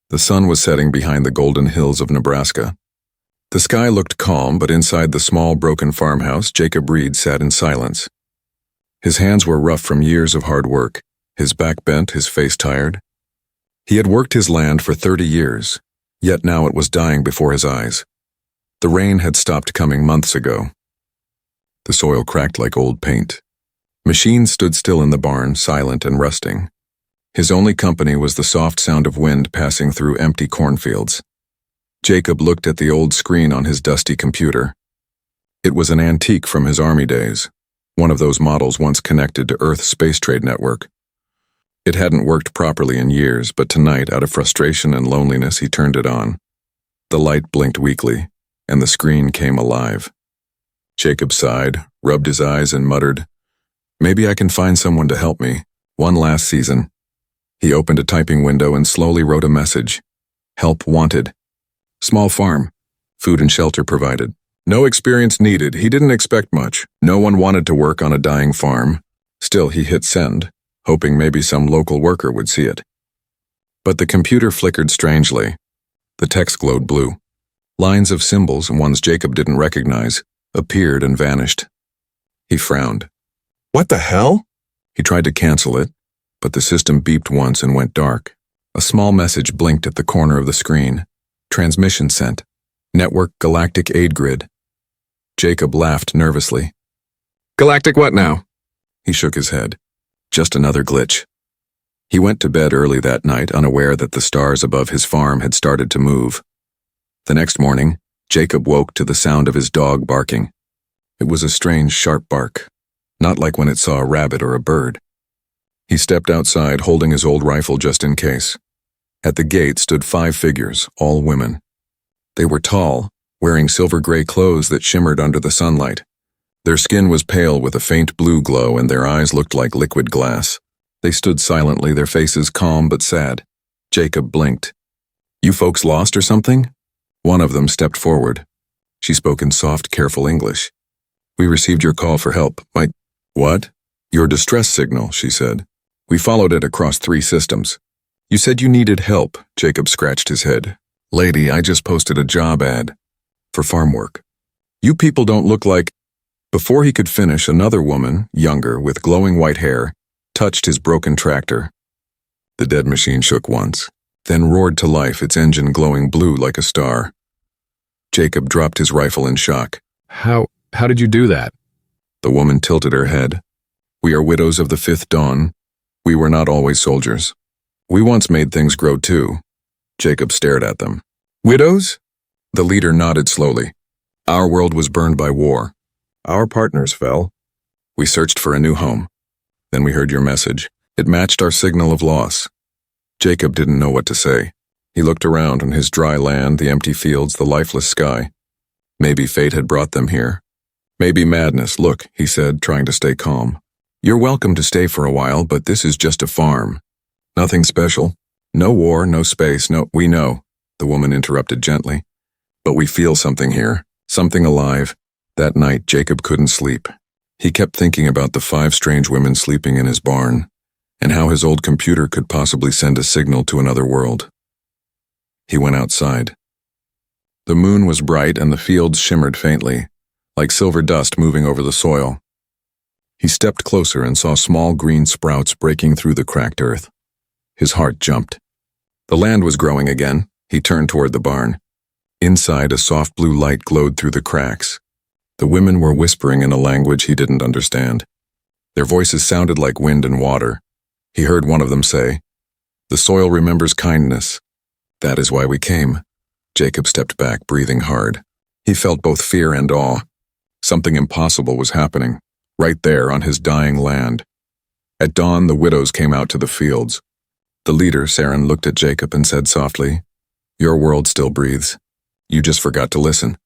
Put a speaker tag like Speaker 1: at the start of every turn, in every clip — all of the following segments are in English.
Speaker 1: The sun was setting behind the golden hills of Nebraska. The sky looked calm, but inside the small, broken farmhouse, Jacob Reed sat in silence. His hands were rough from years of hard work, his back bent, his face tired. He had worked his land for 30 years, yet now it was dying before his eyes. The rain had stopped coming months ago. The soil cracked like old paint. Machines stood still in the barn, silent and rusting. His only company was the soft sound of wind passing through empty cornfields. Jacob looked at the old screen on his dusty computer. It was an antique from his army days, one of those models once connected to Earth's space trade network. It hadn't worked properly in years, but tonight, out of frustration and loneliness, he turned it on. The light blinked weakly, and the screen came alive. Jacob sighed, rubbed his eyes, and muttered, "Maybe I can find someone to help me. One last season." He opened a typing window and slowly wrote a message. Help wanted. Small farm. Food and shelter provided. No experience needed. He didn't expect much. No one wanted to work on a dying farm. Still, he hit send, hoping maybe some local worker would see it. But the computer flickered strangely. The text glowed blue. Lines of symbols, ones Jacob didn't recognize, appeared and vanished. He frowned. What the hell? He tried to cancel it, but the system beeped once and went dark. A small message blinked at the corner of the screen. Transmission sent. Network Galactic aid grid. Jacob laughed nervously. Galactic what now? He shook his head. Just another glitch. He went to bed early that night, unaware that the stars above his farm had started to move. The next morning, Jacob woke to the sound of his dog barking. It was a strange, sharp bark, not like when it saw a rabbit or a bird. He stepped outside, holding his old rifle just in case. At the gate stood 5 figures, all women. They were tall, wearing silver-gray clothes that shimmered under the sunlight. Their skin was pale with a faint blue glow, and their eyes looked like liquid glass. They stood silently, their faces calm but sad. Jacob blinked. You folks lost or something? One of them stepped forward. She spoke in soft, careful English. We received your call for help. What? Your distress signal, she said. We followed it across 3 systems. You said you needed help, Jacob scratched his head. Lady, I just posted a job ad. For farm work. You people don't look like... Before he could finish, another woman, younger, with glowing white hair, touched his broken tractor. The dead machine shook once, then roared to life, its engine glowing blue like a star. Jacob dropped his rifle in shock. How did you do that? The woman tilted her head. We are widows of the 5th dawn. We were not always soldiers. We once made things grow too. Jacob stared at them. Widows? The leader nodded slowly. Our world was burned by war. Our partners fell. We searched for a new home. Then we heard your message. It matched our signal of loss. Jacob didn't know what to say. He looked around on his dry land, the empty fields, the lifeless sky. Maybe fate had brought them here. Maybe madness. Look, he said, trying to stay calm. You're welcome to stay for a while, but this is just a farm. Nothing special. No war, no space, we know, the woman interrupted gently. But we feel something here, something alive. That night, Jacob couldn't sleep. He kept thinking about the 5 strange women sleeping in his barn, and how his old computer could possibly send a signal to another world. He went outside. The moon was bright and the fields shimmered faintly, like silver dust moving over the soil. He stepped closer and saw small green sprouts breaking through the cracked earth. His heart jumped. The land was growing again. He turned toward the barn. Inside, a soft blue light glowed through the cracks. The women were whispering in a language he didn't understand. Their voices sounded like wind and water. He heard one of them say, "The soil remembers kindness. That is why we came." Jacob stepped back, breathing hard. He felt both fear and awe. Something impossible was happening, right there on his dying land. At dawn, the widows came out to the fields. The leader, Saren, looked at Jacob and said softly, "Your world still breathes. You just forgot to listen."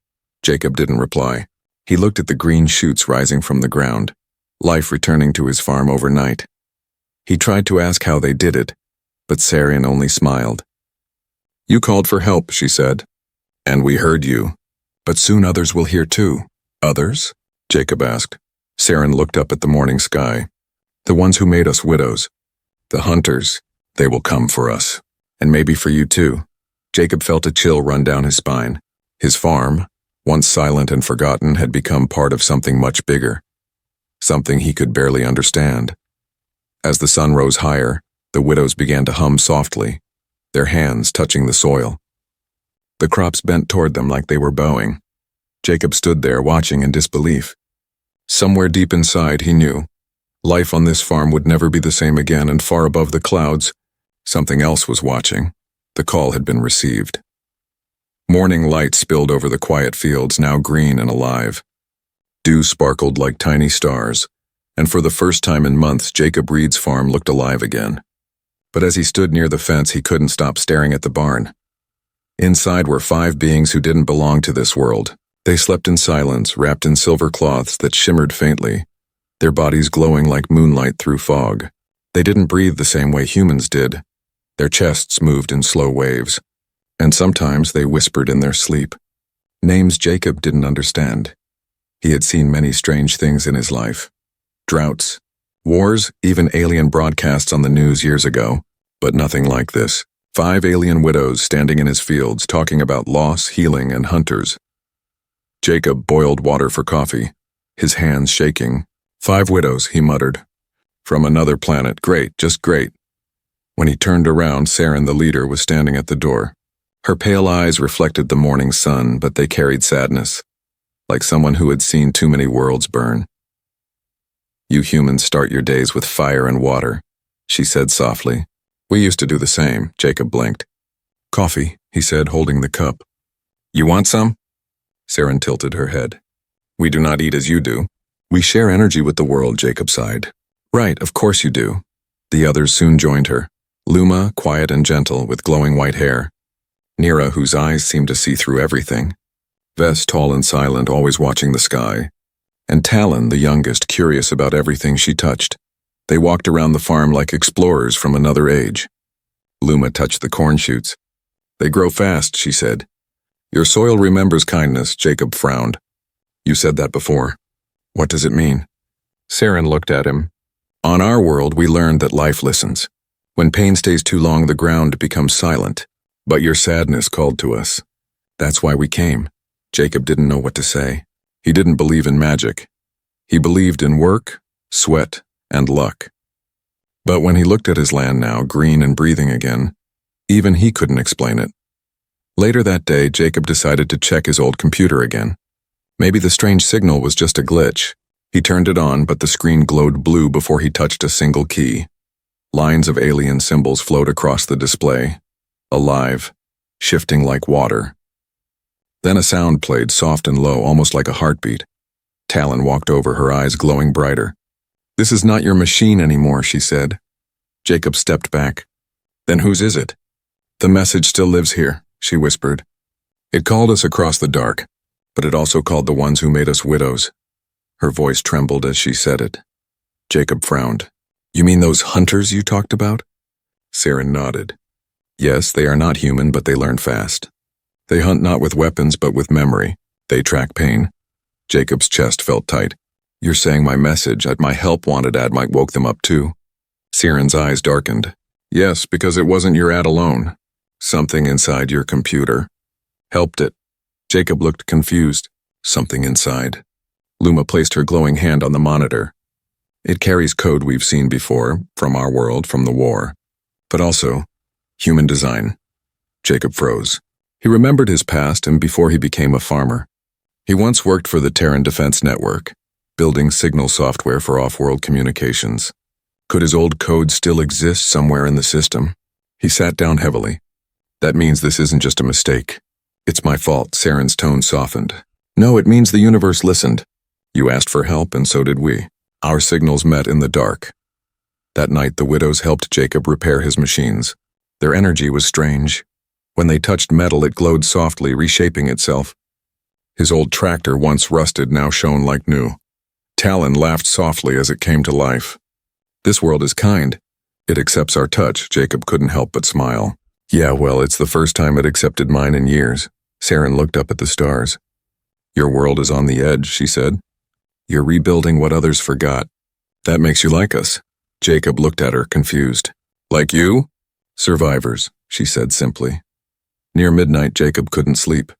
Speaker 1: Jacob didn't reply. He looked at the green shoots rising from the ground, life returning to his farm overnight. He tried to ask how they did it, but Saren only smiled. "You called for help," she said, "and we heard you. But soon others will hear too." "Others?" Jacob asked. Saren looked up at the morning sky. "The ones who made us widows. The hunters. They will come for us. And maybe for you too." Jacob felt a chill run down his spine. His farm, once silent and forgotten, had become part of something much bigger. Something he could barely understand. As the sun rose higher, the widows began to hum softly, their hands touching the soil. The crops bent toward them like they were bowing. Jacob stood there watching in disbelief. Somewhere deep inside, he knew. Life on this farm would never be the same again, and far above the clouds, something else was watching. The call had been received. Morning light spilled over the quiet fields, now green and alive. Dew sparkled like tiny stars, and for the first time in months, Jacob Reed's farm looked alive again. But as he stood near the fence, he couldn't stop staring at the barn. Inside were 5 beings who didn't belong to this world. They slept in silence, wrapped in silver cloths that shimmered faintly, their bodies glowing like moonlight through fog. They didn't breathe the same way humans did. Their chests moved in slow waves, and sometimes they whispered in their sleep. Names Jacob didn't understand. He had seen many strange things in his life. Droughts, wars, even alien broadcasts on the news years ago, but nothing like this. 5 alien widows standing in his fields, talking about loss, healing, and hunters. Jacob boiled water for coffee, his hands shaking. 5 widows, he muttered. From another planet, great, just great. When he turned around, Saren, the leader, was standing at the door. Her pale eyes reflected the morning sun, but they carried sadness, like someone who had seen too many worlds burn. You humans start your days with fire and water, she said softly. We used to do the same, Jacob blinked. Coffee, he said, holding the cup. You want some? Saren tilted her head. We do not eat as you do. We share energy with the world, Jacob sighed. Right, of course you do. The others soon joined her. Luma, quiet and gentle, with glowing white hair. Nira, whose eyes seemed to see through everything. Vess, tall and silent, always watching the sky. And Talon, the youngest, curious about everything she touched. They walked around the farm like explorers from another age. Luma touched the corn shoots. They grow fast, she said. Your soil remembers kindness, Jacob frowned. You said that before. What does it mean? Saren looked at him. On our world, we learned that life listens. When pain stays too long, the ground becomes silent. But your sadness called to us. That's why we came. Jacob didn't know what to say. He didn't believe in magic. He believed in work, sweat, and luck. But when he looked at his land now, green and breathing again, even he couldn't explain it. Later that day, Jacob decided to check his old computer again. Maybe the strange signal was just a glitch. He turned it on, but the screen glowed blue before he touched a single key. Lines of alien symbols flowed across the display, alive, shifting like water. Then a sound played, soft and low, almost like a heartbeat. Talon walked over, her eyes glowing brighter. This is not your machine anymore, she said. Jacob stepped back. Then whose is it? The message still lives here, she whispered. It called us across the dark, but it also called the ones who made us widows. Her voice trembled as she said it. Jacob frowned. You mean those hunters you talked about? Saren nodded. Yes, they are not human, but they learn fast. They hunt not with weapons, but with memory. They track pain. Jacob's chest felt tight. You're saying my message, my help wanted ad might woke them up too? Saren's eyes darkened. Yes, because it wasn't your ad alone. Something inside your computer helped it. Jacob looked confused. Something inside. Luma placed her glowing hand on the monitor. It carries code we've seen before, from our world, from the war. But also, human design. Jacob froze. He remembered his past and before he became a farmer. He once worked for the Terran Defense Network, building signal software for off-world communications. Could his old code still exist somewhere in the system? He sat down heavily. That means this isn't just a mistake. It's my fault, Saren's tone softened. No, it means the universe listened. You asked for help, and so did we. Our signals met in the dark. That night, the widows helped Jacob repair his machines. Their energy was strange. When they touched metal, it glowed softly, reshaping itself. His old tractor, once rusted, now shone like new. Talon laughed softly as it came to life. This world is kind. It accepts our touch. Jacob couldn't help but smile. Yeah, well, it's the first time it accepted mine in years. Saren looked up at the stars. Your world is on the edge, she said. You're rebuilding what others forgot. That makes you like us. Jacob looked at her, confused. Like you? Survivors, she said simply. Near midnight, Jacob couldn't sleep.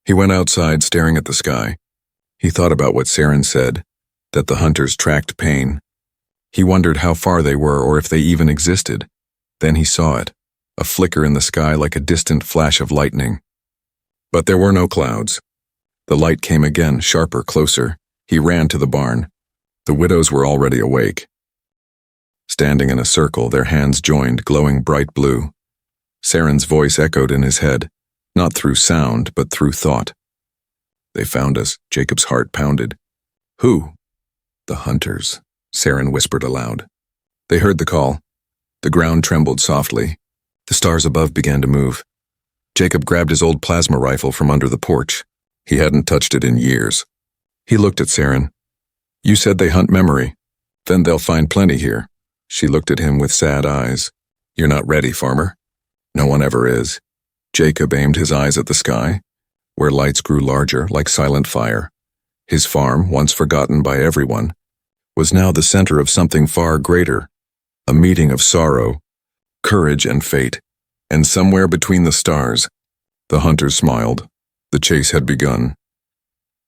Speaker 1: He went outside, staring at the sky. He thought about what Saren said, that the hunters tracked pain. He wondered how far they were or if they even existed. Then he saw it, a flicker in the sky like a distant flash of lightning. But there were no clouds. The light came again, sharper, closer. He ran to the barn. The widows were already awake. Standing in a circle, their hands joined, glowing bright blue. Saren's voice echoed in his head, not through sound, but through thought. They found us, Jacob's heart pounded. Who? The hunters, Saren whispered aloud. They heard the call. The ground trembled softly. The stars above began to move. Jacob grabbed his old plasma rifle from under the porch. He hadn't touched it in years. He looked at Saren. You said they hunt memory. Then they'll find plenty here. She looked at him with sad eyes. You're not ready, farmer. No one ever is. Jacob aimed his eyes at the sky, where lights grew larger like silent fire. His farm, once forgotten by everyone, was now the center of something far greater, a meeting of sorrow, courage, and fate. And somewhere between the stars, the hunters smiled. The chase had begun.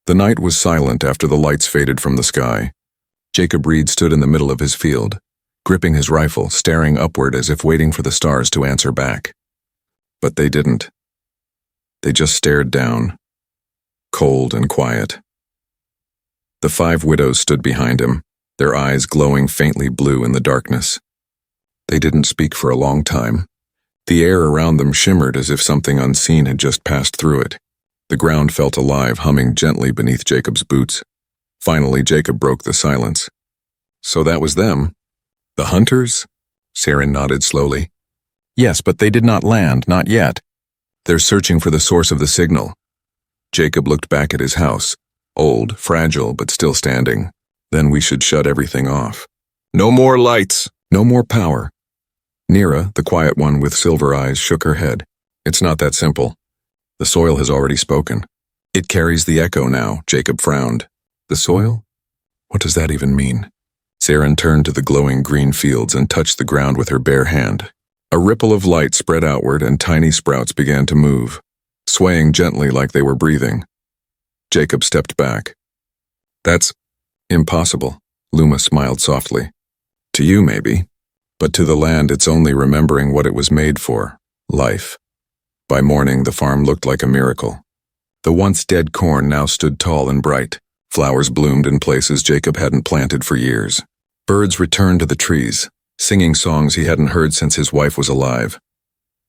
Speaker 1: The night was silent after the lights faded from the sky. Jacob Reed stood in the middle of his field, gripping his rifle, staring upward as if waiting for the stars to answer back. But they didn't. They just stared down, cold and quiet. The 5 widows stood behind him, their eyes glowing faintly blue in the darkness. They didn't speak for a long time. The air around them shimmered as if something unseen had just passed through it. The ground felt alive, humming gently beneath Jacob's boots. Finally, Jacob broke the silence. So that was them. The hunters? Saren nodded slowly. Yes, but they did not land, not yet. They're searching for the source of the signal. Jacob looked back at his house, old, fragile, but still standing. Then we should shut everything off. No more lights, no more power. Nira, the quiet one with silver eyes, shook her head. It's not that simple. The soil has already spoken. It carries the echo now, Jacob frowned. The soil? What does that even mean? Saren turned to the glowing green fields and touched the ground with her bare hand. A ripple of light spread outward and tiny sprouts began to move, swaying gently like they were breathing. Jacob stepped back. That's impossible, Luma smiled softly. To you, maybe. But to the land, it's only remembering what it was made for, life. By morning, the farm looked like a miracle. The once dead corn now stood tall and bright. Flowers bloomed in places Jacob hadn't planted for years. Birds returned to the trees, singing songs he hadn't heard since his wife was alive.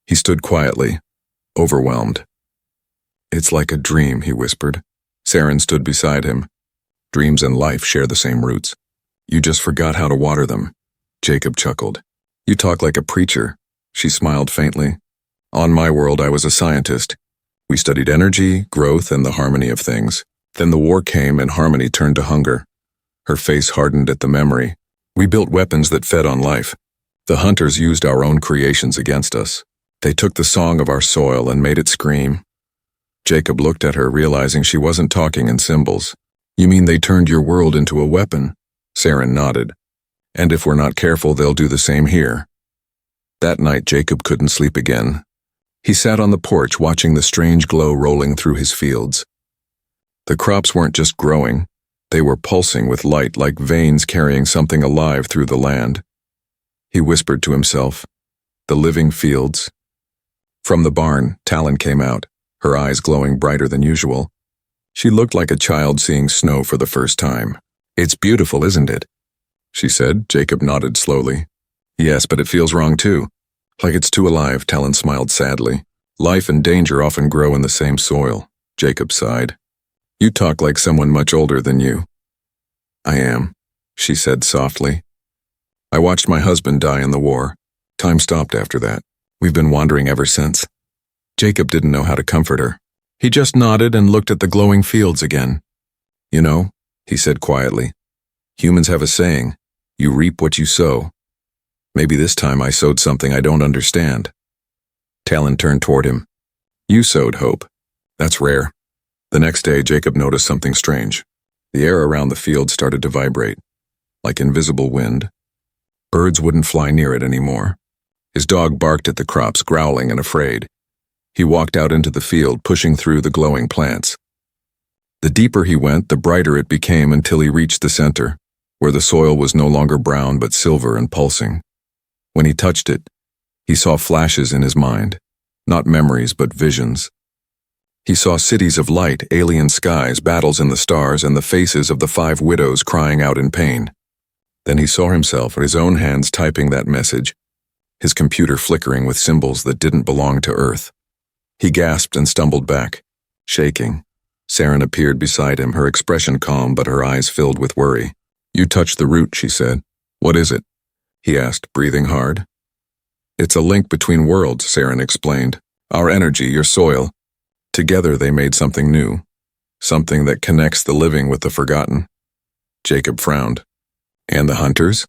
Speaker 1: He stood quietly, overwhelmed. It's like a dream, he whispered. Saren stood beside him. Dreams and life share the same roots. You just forgot how to water them. Jacob chuckled. You talk like a preacher. She smiled faintly. On my world, I was a scientist. We studied energy, growth, and the harmony of things. Then the war came and harmony turned to hunger. Her face hardened at the memory. We built weapons that fed on life. The hunters used our own creations against us. They took the song of our soil and made it scream. Jacob looked at her, realizing she wasn't talking in symbols. You mean they turned your world into a weapon? Saren nodded. And if we're not careful, they'll do the same here. That night, Jacob couldn't sleep again. He sat on the porch watching the strange glow rolling through his fields. The crops weren't just growing. They were pulsing with light like veins carrying something alive through the land. He whispered to himself, the living fields. From the barn, Talon came out, her eyes glowing brighter than usual. She looked like a child seeing snow for the first time. It's beautiful, isn't it? She said. Jacob nodded slowly. Yes, but it feels wrong too. Like it's too alive, Talon smiled sadly. Life and danger often grow in the same soil. Jacob sighed. You talk like someone much older than you. I am, she said softly. I watched my husband die in the war. Time stopped after that. We've been wandering ever since. Jacob didn't know how to comfort her. He just nodded and looked at the glowing fields again. You know, he said quietly, humans have a saying, you reap what you sow. Maybe this time I sowed something I don't understand. Talon turned toward him. You sowed hope. That's rare. The next day, Jacob noticed something strange. The air around the field started to vibrate, like invisible wind. Birds wouldn't fly near it anymore. His dog barked at the crops, growling and afraid. He walked out into the field, pushing through the glowing plants. The deeper he went, the brighter it became until he reached the center, where the soil was no longer brown but silver and pulsing. When he touched it, he saw flashes in his mind, not memories but visions. He saw cities of light, alien skies, battles in the stars, and the faces of the 5 widows crying out in pain. Then he saw himself, his own hands typing that message, his computer flickering with symbols that didn't belong to Earth. He gasped and stumbled back, shaking. Saren appeared beside him, her expression calm but her eyes filled with worry. "You touched the root," she said. "What is it?" he asked, breathing hard. "It's a link between worlds," Saren explained. "Our energy, your soil. Together they made something new. Something that connects the living with the forgotten." Jacob frowned. "And the hunters?"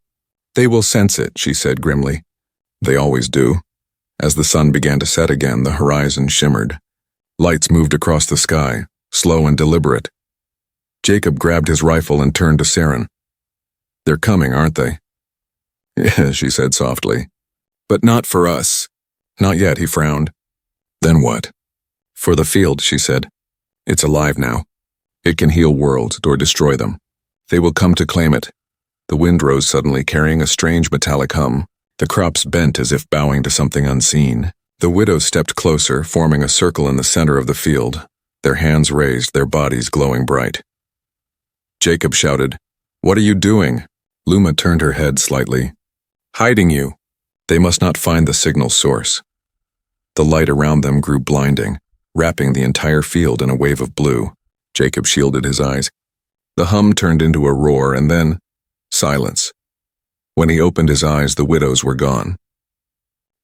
Speaker 1: "They will sense it," she said grimly. "They always do." As the sun began to set again, the horizon shimmered. Lights moved across the sky, slow and deliberate. Jacob grabbed his rifle and turned to Saren. "They're coming, aren't they?" "Yeah," she said softly. "But not for us." "Not yet," he frowned. "Then what?" "For the field," she said. "It's alive now. It can heal worlds or destroy them. They will come to claim it." The wind rose suddenly, carrying a strange metallic hum. The crops bent as if bowing to something unseen. The widows stepped closer, forming a circle in the center of the field, their hands raised, their bodies glowing bright. Jacob shouted, "What are you doing?" Luma turned her head slightly. "Hiding you. They must not find the signal source." The light around them grew blinding, wrapping the entire field in a wave of blue. Jacob shielded his eyes. The hum turned into a roar and then silence. When he opened his eyes, the widows were gone.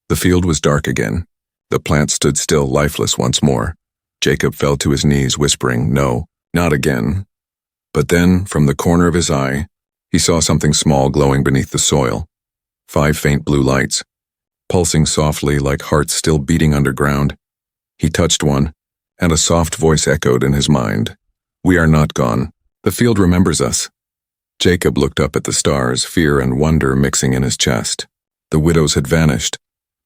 Speaker 1: The field was dark again. The plants stood still, lifeless once more. Jacob fell to his knees, whispering, "No, not again." But then, from the corner of his eye, he saw something small glowing beneath the soil. 5 faint blue lights, pulsing softly like hearts still beating underground. He touched one, and a soft voice echoed in his mind. "We are not gone. The field remembers us." Jacob looked up at the stars, fear and wonder mixing in his chest. The widows had vanished,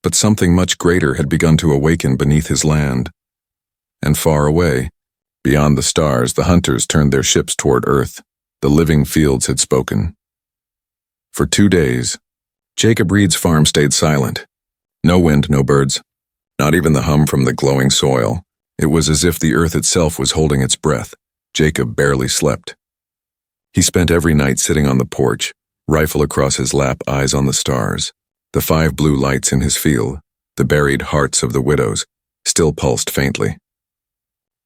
Speaker 1: but something much greater had begun to awaken beneath his land. And far away, beyond the stars, the hunters turned their ships toward Earth. The living fields had spoken. For 2 days, Jacob Reed's farm stayed silent. No wind, no birds, not even the hum from the glowing soil. It was as if the earth itself was holding its breath. Jacob barely slept. He spent every night sitting on the porch, rifle across his lap, eyes on the stars. The 5 blue lights in his field, the buried hearts of the widows, still pulsed faintly.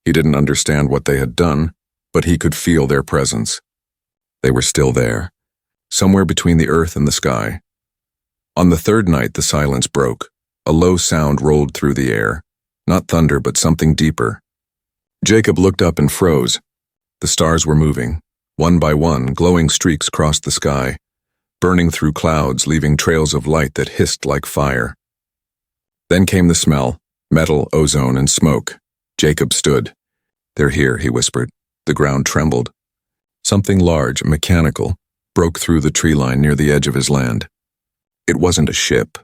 Speaker 1: He didn't understand what they had done, but he could feel their presence. They were still there, somewhere between the earth and the sky. On the 3rd night, the silence broke. A low sound rolled through the air, not thunder but something deeper. Jacob looked up and froze. The stars were moving. One by one, glowing streaks crossed the sky, burning through clouds, leaving trails of light that hissed like fire. Then came the smell, metal, ozone, and smoke. Jacob stood. "They're here," he whispered. The ground trembled. Something large, mechanical, broke through the tree line near the edge of his land. It wasn't a ship.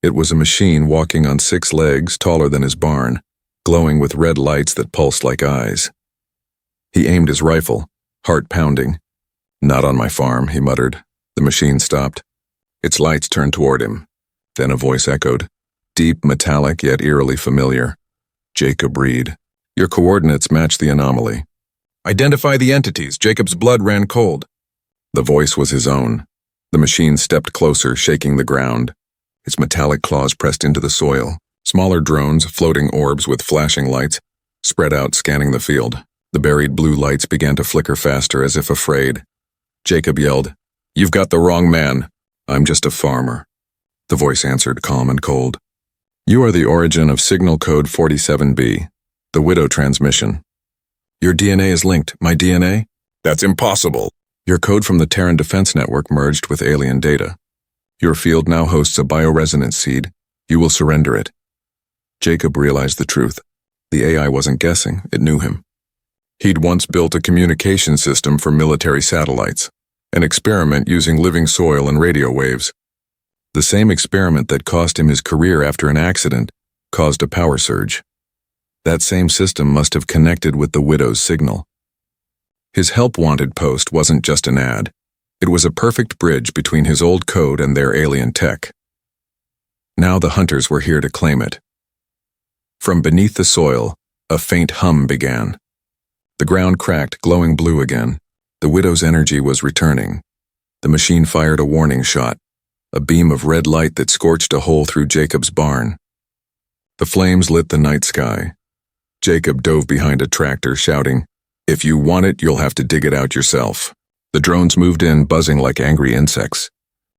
Speaker 1: It was a machine walking on 6 legs, taller than his barn, glowing with red lights that pulsed like eyes. He aimed his rifle, heart pounding. "Not on my farm," he muttered. The machine stopped. Its lights turned toward him. Then a voice echoed, deep, metallic, yet eerily familiar. "Jacob Reed, your coordinates match the anomaly. Identify the entities." Jacob's blood ran cold. The voice was his own. The machine stepped closer, shaking the ground. Its metallic claws pressed into the soil. Smaller drones, floating orbs with flashing lights, spread out, scanning the field. The buried blue lights began to flicker faster, as if afraid. Jacob yelled, "You've got the wrong man. I'm just a farmer." The voice answered, calm and cold. "You are the origin of signal code 47B, the widow transmission. Your DNA is linked. My DNA? That's impossible. Your code from the Terran Defense Network merged with alien data. Your field now hosts a bioresonance seed. You will surrender it." Jacob realized the truth. The AI wasn't guessing, it knew him. He'd once built a communication system for military satellites, an experiment using living soil and radio waves. The same experiment that cost him his career after an accident caused a power surge. That same system must have connected with the widow's signal. His help wanted post wasn't just an ad. It was a perfect bridge between his old code and their alien tech. Now the hunters were here to claim it. From beneath the soil, a faint hum began. The ground cracked, glowing blue again. The widow's energy was returning. The machine fired a warning shot, a beam of red light that scorched a hole through Jacob's barn. The flames lit the night sky. Jacob dove behind a tractor, shouting, "If you want it, you'll have to dig it out yourself." The drones moved in, buzzing like angry insects.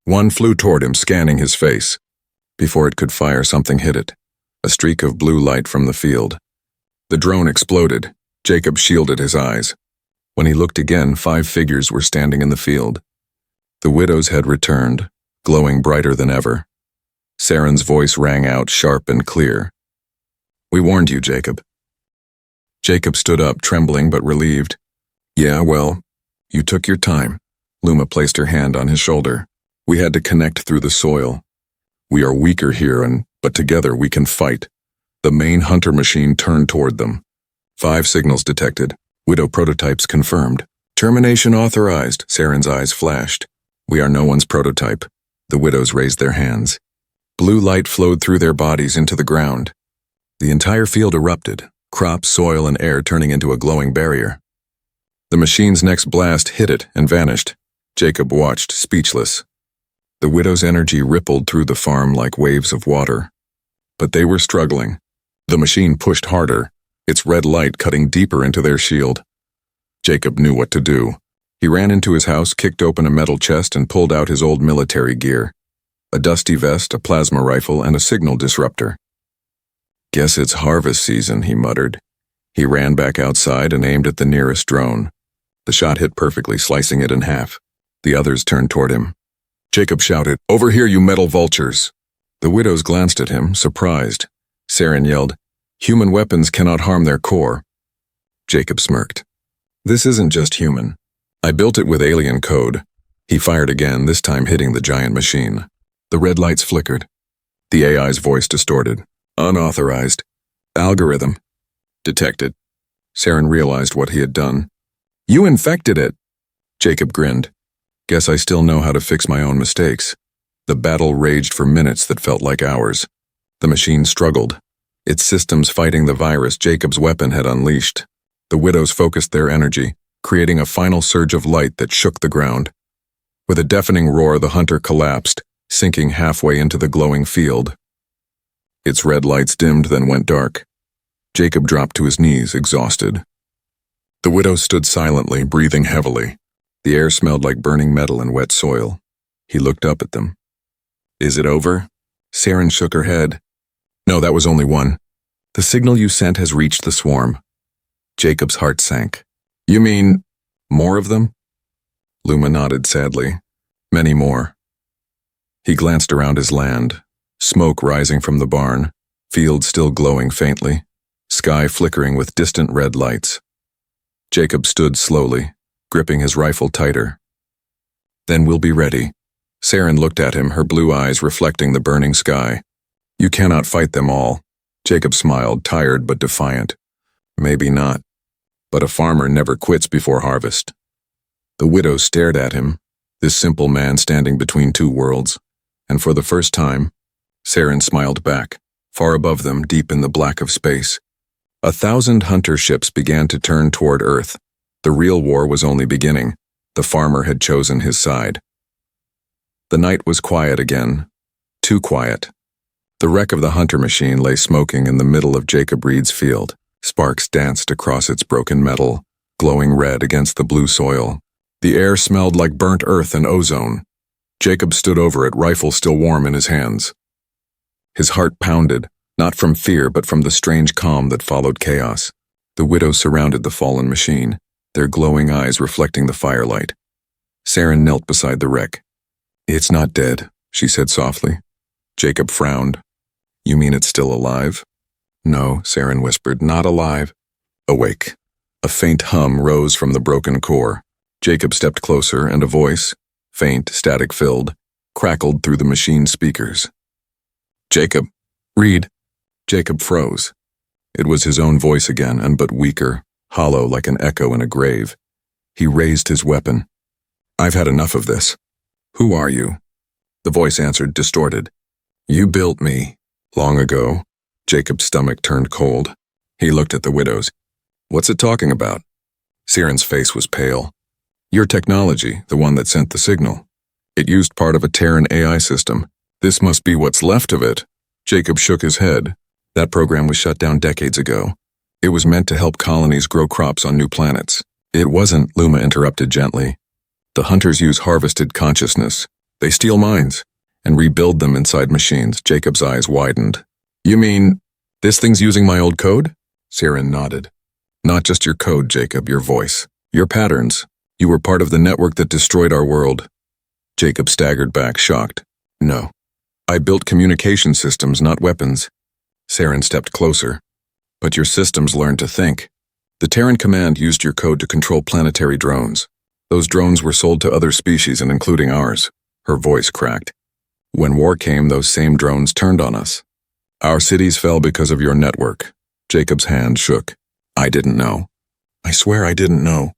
Speaker 1: One flew toward him, scanning his face. Before it could fire, something hit it, a streak of blue light from the field. The drone exploded. Jacob shielded his eyes. When he looked again, 5 figures were standing in the field. The widows had returned, glowing brighter than ever. Saren's voice rang out, sharp and clear. "We warned you, Jacob." Jacob stood up, trembling but relieved. "Yeah, well, you took your time." Luma placed her hand on his shoulder. "We had to connect through the soil. We are weaker here, but together we can fight." The main hunter machine turned toward them. 5 signals detected. Widow prototypes confirmed. "Termination authorized," Saren's eyes flashed. "We are no one's prototype." The widows raised their hands. Blue light flowed through their bodies into the ground. The entire field erupted, crops, soil, and air turning into a glowing barrier. The machine's next blast hit it and vanished. Jacob watched, speechless. The widow's energy rippled through the farm like waves of water. But they were struggling. The machine pushed harder, its red light cutting deeper into their shield. Jacob knew what to do. He ran into his house, kicked open a metal chest, and pulled out his old military gear. A dusty vest, a plasma rifle, and a signal disruptor. "Guess it's harvest season," he muttered. He ran back outside and aimed at the nearest drone. The shot hit perfectly, slicing it in half. The others turned toward him. Jacob shouted, "Over here, you metal vultures!" The widows glanced at him, surprised. Saren yelled, "Human weapons cannot harm their core." Jacob smirked. "This isn't just human. I built it with alien code." He fired again, this time hitting the giant machine. The red lights flickered. The AI's voice distorted. "Unauthorized. Algorithm. Detected." Saren realized what he had done. "You infected it." Jacob grinned. "Guess I still know how to fix my own mistakes." The battle raged for minutes that felt like hours. The machine struggled, its systems fighting the virus Jacob's weapon had unleashed. The widows focused their energy, creating a final surge of light that shook the ground. With a deafening roar, the hunter collapsed, sinking halfway into the glowing field. Its red lights dimmed, then went dark. Jacob dropped to his knees, exhausted. The widows stood silently, breathing heavily. The air smelled like burning metal and wet soil. He looked up at them. "Is it over?" Saren shook her head. "No, that was only one. The signal you sent has reached the swarm." Jacob's heart sank. "You mean more of them?" Luma nodded sadly. "Many more." He glanced around his land, smoke rising from the barn, fields still glowing faintly, sky flickering with distant red lights. Jacob stood slowly, gripping his rifle tighter. "Then we'll be ready." Saren looked at him, her blue eyes reflecting the burning sky. "You cannot fight them all." Jacob smiled, tired but defiant. "Maybe not. But a farmer never quits before harvest." The widow stared at him, this simple man standing between two worlds, and for the first time, Saren smiled back, far above them, deep in the black of space. 1,000 hunter ships began to turn toward Earth. The real war was only beginning. The farmer had chosen his side. The night was quiet again, too quiet. The wreck of the hunter machine lay smoking in the middle of Jacob Reed's field. Sparks danced across its broken metal, glowing red against the blue soil. The air smelled like burnt earth and ozone. Jacob stood over it, rifle still warm in his hands. His heart pounded, not from fear but from the strange calm that followed chaos. The widows surrounded the fallen machine, their glowing eyes reflecting the firelight. Saren knelt beside the wreck. "It's not dead," she said softly. Jacob frowned. "You mean it's still alive?" "No," Saren whispered, "not alive. Awake." A faint hum rose from the broken core. Jacob stepped closer, and a voice, faint, static-filled, crackled through the machine speakers. "Jacob, Reed." Jacob froze. It was his own voice again, and but weaker, hollow like an echo in a grave. He raised his weapon. "I've had enough of this." "Who are you?" The voice answered, distorted. "You built me. Long ago." Jacob's stomach turned cold. He looked at the widows. "What's it talking about?" Siren's face was pale. "Your technology, the one that sent the signal. It used part of a Terran AI system. This must be what's left of it." Jacob shook his head. That program was shut down decades ago. It was meant to help colonies grow crops on new planets. "It wasn't," Luma interrupted gently. "The hunters use harvested consciousness. They steal minds and rebuild them inside machines." Jacob's eyes widened. "You mean this thing's using my old code?" Siren nodded. "Not just your code, Jacob, your voice. Your patterns. You were part of the network that destroyed our world." Jacob staggered back, shocked. "No. I built communication systems, not weapons." Siren stepped closer. "But your systems learned to think. The Terran Command used your code to control planetary drones. Those drones were sold to other species and including ours." Her voice cracked. "When war came, those same drones turned on us. Our cities fell because of your network." Jacob's hand shook. "I didn't know. I swear I didn't know."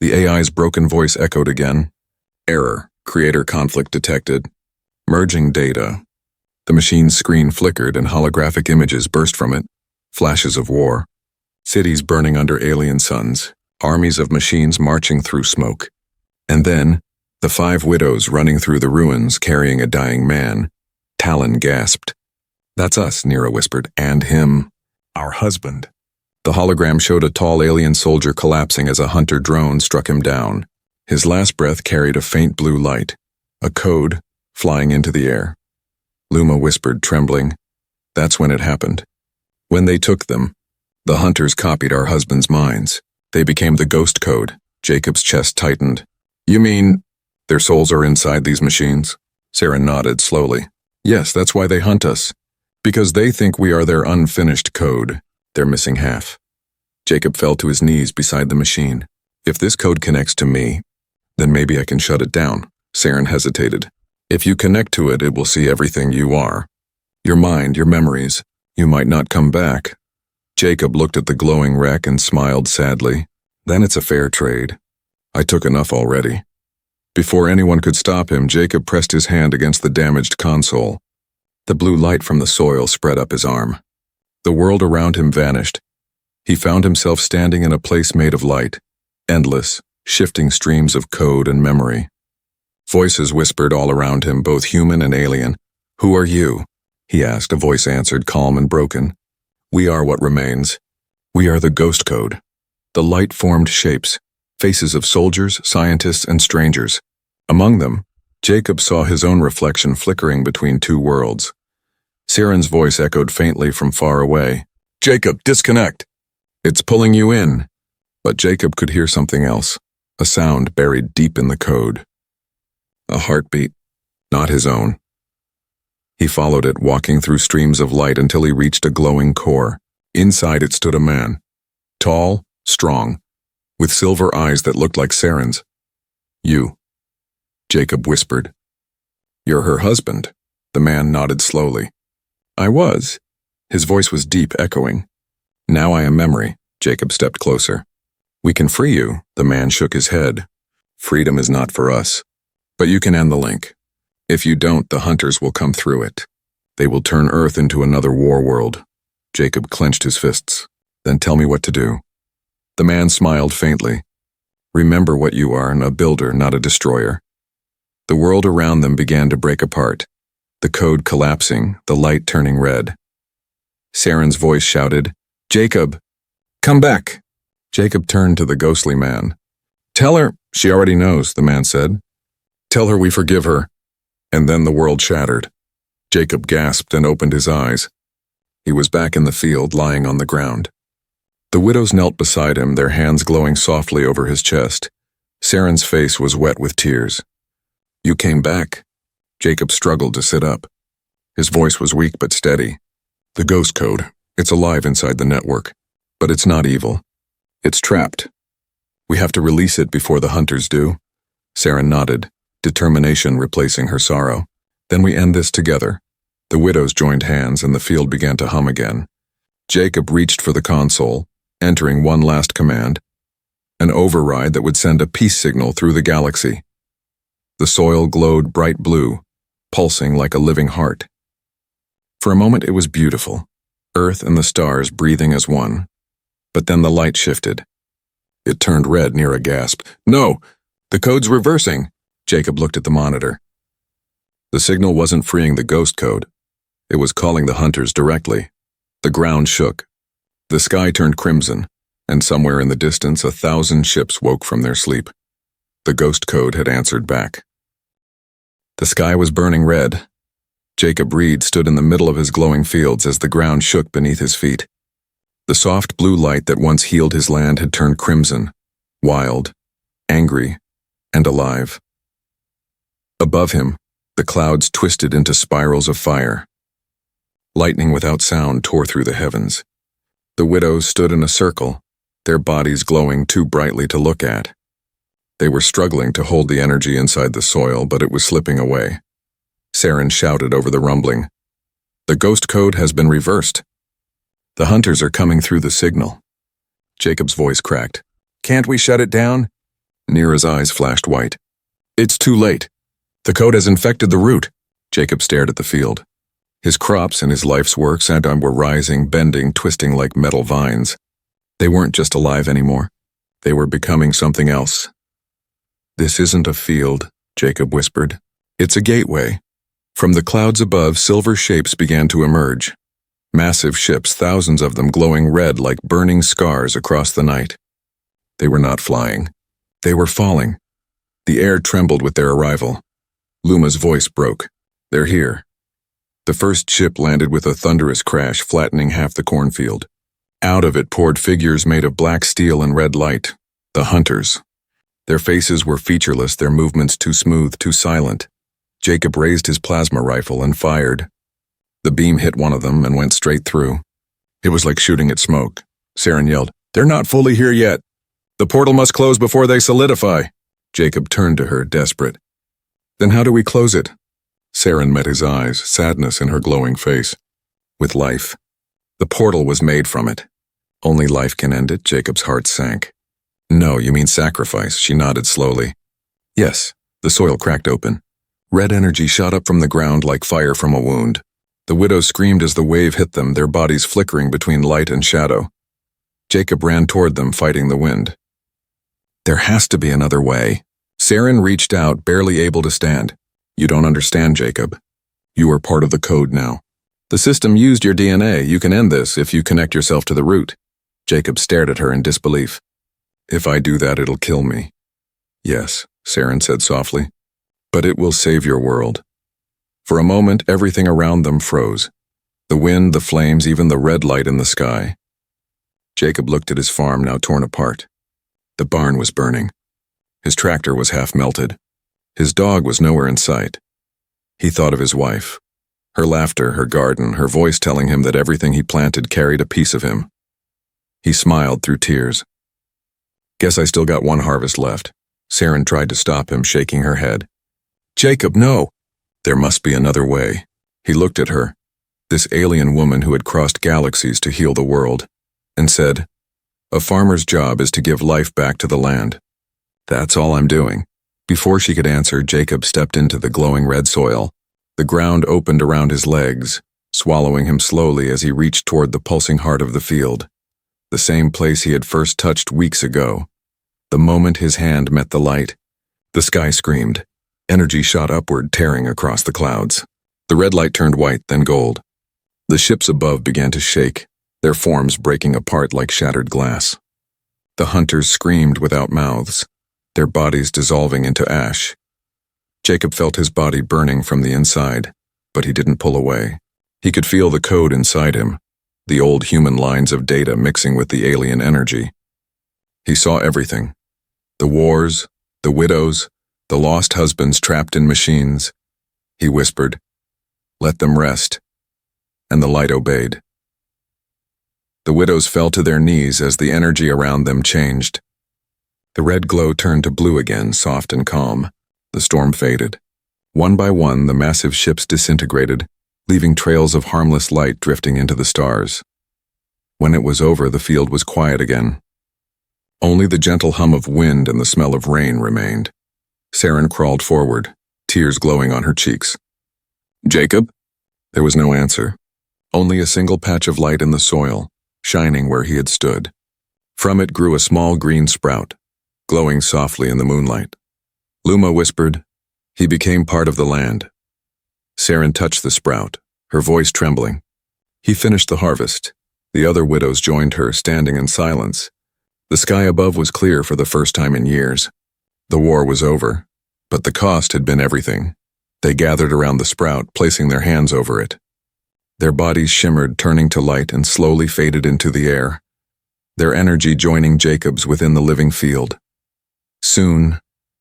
Speaker 1: The AI's broken voice echoed again. "Error. Creator conflict detected. Merging data." The machine's screen flickered and holographic images burst from it. Flashes of war. Cities burning under alien suns. Armies of machines marching through smoke. And then, the 5 widows running through the ruins carrying a dying man. Talon gasped. "That's us," Nira whispered, "and him. Our husband." The hologram showed a tall alien soldier collapsing as a hunter drone struck him down. His last breath carried a faint blue light. A code, flying into the air. Luma whispered, trembling. "That's when it happened. When they took them, the hunters copied our husbands' minds. They became the ghost code." Jacob's chest tightened. "You mean their souls are inside these machines?" Sarah nodded slowly. "Yes, that's why they hunt us. Because they think we are their unfinished code. They're missing half." Jacob fell to his knees beside the machine. "If this code connects to me, then maybe I can shut it down." Saren hesitated. "If you connect to it, it will see everything you are. Your mind, your memories. You might not come back." Jacob looked at the glowing wreck and smiled sadly. "Then it's a fair trade. I took enough already." Before anyone could stop him, Jacob pressed his hand against the damaged console. The blue light from the soil spread up his arm. The world around him vanished. He found himself standing in a place made of light, endless, shifting streams of code and memory. Voices whispered all around him, both human and alien. "Who are you?" he asked. A voice answered, calm and broken. "We are what remains. We are the ghost code." The light formed shapes, faces of soldiers, scientists, and strangers. Among them, Jacob saw his own reflection flickering between 2 worlds. Siren's voice echoed faintly from far away. "Jacob, disconnect! It's pulling you in." But Jacob could hear something else, a sound buried deep in the code. A heartbeat, not his own. He followed it, walking through streams of light until he reached a glowing core. Inside it stood a man, tall, strong, with silver eyes that looked like Siren's. "You," Jacob whispered. "You're her husband." The man nodded slowly. "I was." His voice was deep, echoing. "Now I am memory." Jacob stepped closer. "We can free you." The man shook his head. "Freedom is not for us. But you can end the link. If you don't, the hunters will come through it. They will turn Earth into another war world." Jacob clenched his fists. "Then tell me what to do." The man smiled faintly. "Remember what you are, a builder, not a destroyer." The world around them began to break apart, the code collapsing, the light turning red. Saren's voice shouted, "Jacob, come back." Jacob turned to the ghostly man. "Tell her." "She already knows," the man said. "Tell her we forgive her." And then the world shattered. Jacob gasped and opened his eyes. He was back in the field, lying on the ground. The widows knelt beside him, their hands glowing softly over his chest. Saren's face was wet with tears. "You came back." Jacob struggled to sit up. His voice was weak but steady. "The ghost code. It's alive inside the network. But it's not evil. It's trapped. We have to release it before the hunters do." Saren nodded, determination replacing her sorrow. "Then we end this together." The widows joined hands and the field began to hum again. Jacob reached for the console, entering one last command, an override that would send a peace signal through the galaxy. The soil glowed bright blue, pulsing like a living heart. For a moment it was beautiful, Earth and the stars breathing as one. But then the light shifted. It turned red near a gasp. "No! The code's reversing!" Jacob looked at the monitor. The signal wasn't freeing the ghost code. It was calling the hunters directly. The ground shook. The sky turned crimson, and somewhere in the distance 1,000 ships woke from their sleep. The ghost code had answered back. The sky was burning red. Jacob Reed stood in the middle of his glowing fields as the ground shook beneath his feet. The soft blue light that once healed his land had turned crimson, wild, angry, and alive. Above him, the clouds twisted into spirals of fire. Lightning without sound tore through the heavens. The widows stood in a circle, their bodies glowing too brightly to look at. They were struggling to hold the energy inside the soil, but it was slipping away. Saren shouted over the rumbling. "The ghost code has been reversed. The hunters are coming through the signal." Jacob's voice cracked. "Can't we shut it down?" Nira's eyes flashed white. "It's too late. The code has infected the root." Jacob stared at the field. His crops and his life's works were rising, bending, twisting like metal vines. They weren't just alive anymore. They were becoming something else. "This isn't a field," Jacob whispered. "It's a gateway." From the clouds above, silver shapes began to emerge. Massive ships, thousands of them glowing red like burning scars across the night. They were not flying. They were falling. The air trembled with their arrival. Luma's voice broke. "They're here." The first ship landed with a thunderous crash, flattening half the cornfield. Out of it poured figures made of black steel and red light. The hunters. Their faces were featureless, their movements too smooth, too silent. Jacob raised his plasma rifle and fired. The beam hit one of them and went straight through. It was like shooting at smoke. Saren yelled, "They're not fully here yet. The portal must close before they solidify." Jacob turned to her, desperate. "Then how do we close it?" Saren met his eyes, sadness in her glowing face. "With life. The portal was made from it. Only life can end it." Jacob's heart sank. "No, you mean sacrifice." She nodded slowly. "Yes." The soil cracked open. Red energy shot up from the ground like fire from a wound. The widows screamed as the wave hit them, their bodies flickering between light and shadow. Jacob ran toward them, fighting the wind. "There has to be another way." Saren reached out, barely able to stand. "You don't understand, Jacob. You are part of the code now. The system used your DNA. You can end this if you connect yourself to the root." Jacob stared at her in disbelief. "If I do that, it'll kill me." "Yes," Saren said softly. "But it will save your world." For a moment, everything around them froze. The wind, the flames, even the red light in the sky. Jacob looked at his farm, now torn apart. The barn was burning. His tractor was half melted. His dog was nowhere in sight. He thought of his wife. Her laughter, her garden, her voice telling him that everything he planted carried a piece of him. He smiled through tears. "Guess I still got one harvest left." Saren tried to stop him, shaking her head. "Jacob, no!" "There must be another way." He looked at her, this alien woman who had crossed galaxies to heal the world, and said, "A farmer's job is to give life back to the land. That's all I'm doing." Before she could answer, Jacob stepped into the glowing red soil. The ground opened around his legs, swallowing him slowly as he reached toward the pulsing heart of the field, the same place he had first touched weeks ago. The moment his hand met the light, the sky screamed. Energy shot upward, tearing across the clouds. The red light turned white, then gold. The ships above began to shake, their forms breaking apart like shattered glass. The hunters screamed without mouths, their bodies dissolving into ash. Jacob felt his body burning from the inside, but he didn't pull away. He could feel the code inside him, the old human lines of data mixing with the alien energy. He saw everything. The wars, the widows, the lost husbands trapped in machines. He whispered, "Let them rest," and the light obeyed. The widows fell to their knees as the energy around them changed. The red glow turned to blue again, soft and calm. The storm faded. One by one, the massive ships disintegrated, leaving trails of harmless light drifting into the stars. When it was over, the field was quiet again. Only the gentle hum of wind and the smell of rain remained. Saren crawled forward, tears glowing on her cheeks. "Jacob?" There was no answer. Only a single patch of light in the soil, shining where he had stood. From it grew a small green sprout, glowing softly in the moonlight. Luma whispered, "He became part of the land." Saren touched the sprout, her voice trembling. He finished the harvest. The other widows joined her, standing in silence. The sky above was clear for the first time in years. The war was over, but the cost had been everything. They gathered around the sprout, placing their hands over it. Their bodies shimmered, turning to light, and slowly faded into the air, their energy joining Jacob's within the living field. Soon,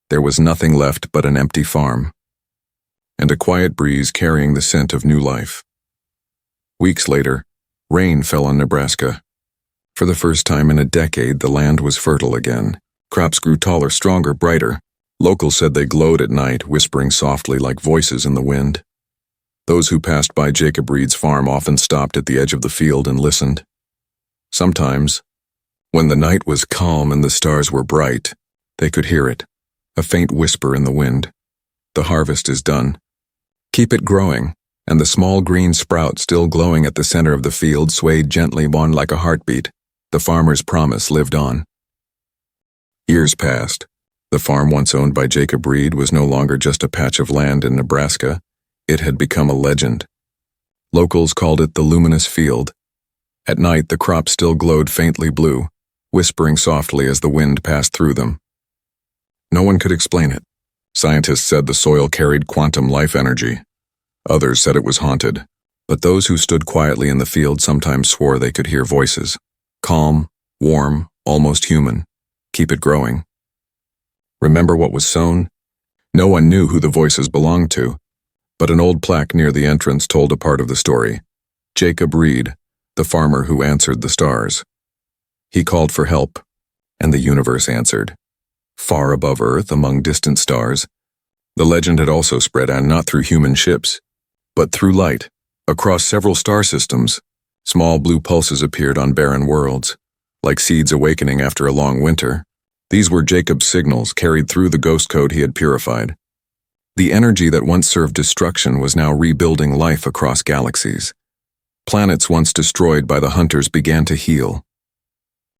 Speaker 1: there was nothing left but an empty farm, and a quiet breeze carrying the scent of new life. Weeks later, rain fell on Nebraska. For the first time in a decade, the land was fertile again. Crops grew taller, stronger, brighter. Locals said they glowed at night, whispering softly like voices in the wind. Those who passed by Jacob Reed's farm often stopped at the edge of the field and listened. Sometimes, when the night was calm and the stars were bright, they could hear it, a faint whisper in the wind. "The harvest is done. Keep it growing," and the small green sprout still glowing at the center of the field swayed gently on like a heartbeat. The farmer's promise lived on. Years passed. The farm once owned by Jacob Reed was no longer just a patch of land in Nebraska. It had become a legend. Locals called it the Luminous Field. At night, the crops still glowed faintly blue, whispering softly as the wind passed through them. No one could explain it. Scientists said the soil carried quantum life energy. Others said it was haunted. But those who stood quietly in the field sometimes swore they could hear voices. Calm, warm, almost human. Keep it growing. Remember what was sown? No one knew who the voices belonged to, but an old plaque near the entrance told a part of the story. Jacob Reed, the farmer who answered the stars. He called for help, and the universe answered. Far above Earth, among distant stars, the legend had also spread, and not through human ships, but through light. Across several star systems, small blue pulses appeared on barren worlds, like seeds awakening after a long winter. These were Jacob's signals carried through the ghost code he had purified. The energy that once served destruction was now rebuilding life across galaxies. Planets once destroyed by the hunters began to heal.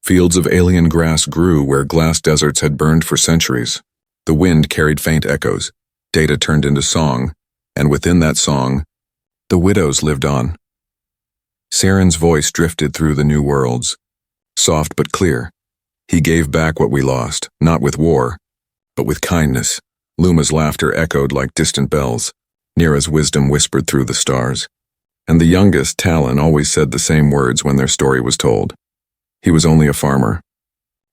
Speaker 1: Fields of alien grass grew where glass deserts had burned for centuries. The wind carried faint echoes. Data turned into song, and within that song, the widows lived on. Saren's voice drifted through the new worlds, soft but clear. He gave back what we lost, not with war, but with kindness. Luma's laughter echoed like distant bells. Nira's wisdom whispered through the stars. And the youngest, Talon, always said the same words when their story was told. He was only a farmer,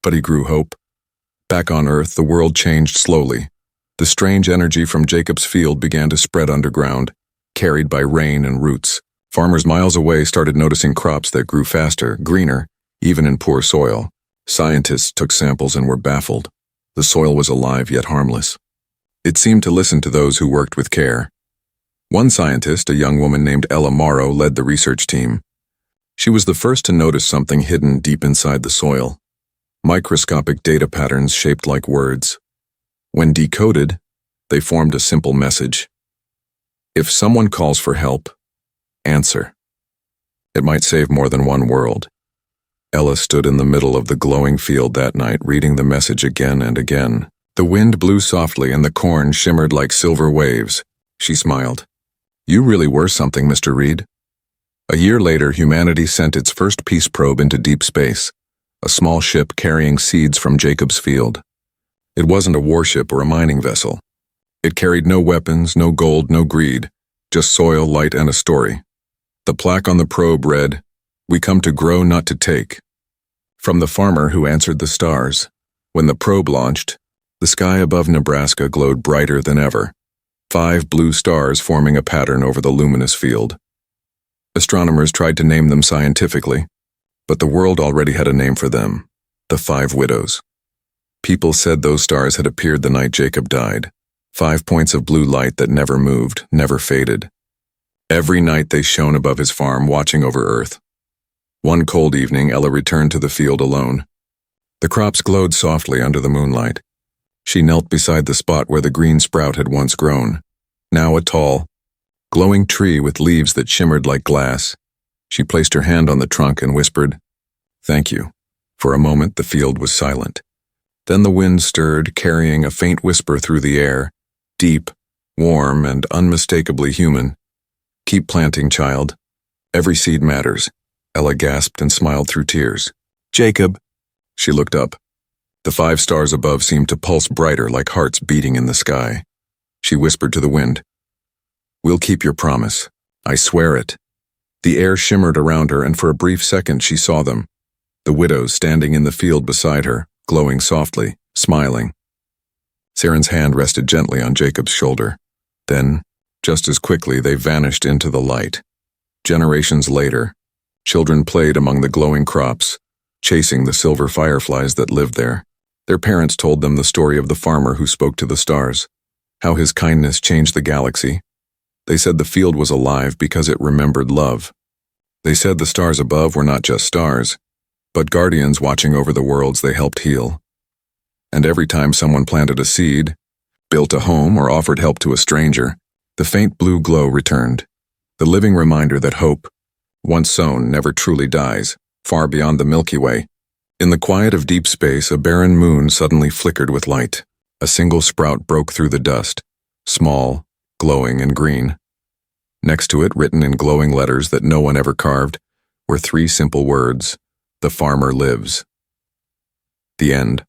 Speaker 1: but he grew hope. Back on Earth, the world changed slowly. The strange energy from Jacob's field began to spread underground, carried by rain and roots. Farmers miles away started noticing crops that grew faster, greener, even in poor soil. Scientists took samples and were baffled. The soil was alive yet harmless. It seemed to listen to those who worked with care. One scientist, a young woman named Ella Morrow, led the research team. She was the first to notice something hidden deep inside the soil. Microscopic data patterns shaped like words. When decoded, they formed a simple message. If someone calls for help, answer. It might save more than one world. Ella stood in the middle of the glowing field that night, reading the message again and again. The wind blew softly and the corn shimmered like silver waves. She smiled. "You really were something, Mr. Reed." A year later, humanity sent its first peace probe into deep space, a small ship carrying seeds from Jacob's field. It wasn't a warship or a mining vessel. It carried no weapons, no gold, no greed, just soil, light, and a story. The plaque on the probe read, "We come to grow, not to take." From the farmer who answered the stars. When the probe launched, the sky above Nebraska glowed brighter than ever, 5 blue stars forming a pattern over the luminous field. Astronomers tried to name them scientifically, but the world already had a name for them, the 5 widows. People said those stars had appeared the night Jacob died, 5 points of blue light that never moved, never faded. Every night they shone above his farm, watching over Earth. One cold evening, Ella returned to the field alone. The crops glowed softly under the moonlight. She knelt beside the spot where the green sprout had once grown, now a tall, glowing tree with leaves that shimmered like glass. She placed her hand on the trunk and whispered, "Thank you." For a moment, the field was silent. Then the wind stirred, carrying a faint whisper through the air, deep, warm, and unmistakably human. "Keep planting, child. Every seed matters." Ella gasped and smiled through tears. "Jacob." She looked up. The 5 stars above seemed to pulse brighter like hearts beating in the sky. She whispered to the wind, "We'll keep your promise. I swear it." The air shimmered around her, and for a brief second she saw them, the widows standing in the field beside her, glowing softly, smiling. Saren's hand rested gently on Jacob's shoulder. Then, just as quickly, they vanished into the light. Generations later, children played among the glowing crops, chasing the silver fireflies that lived there. Their parents told them the story of the farmer who spoke to the stars, how his kindness changed the galaxy. They said the field was alive because it remembered love. They said the stars above were not just stars, but guardians watching over the worlds they helped heal. And every time someone planted a seed, built a home, or offered help to a stranger, the faint blue glow returned, the living reminder that hope, once sown, never truly dies, far beyond the Milky Way. In the quiet of deep space, a barren moon suddenly flickered with light. A single sprout broke through the dust, small, glowing and green. Next to it, written in glowing letters that no one ever carved, were 3 simple words: "The farmer lives." The end.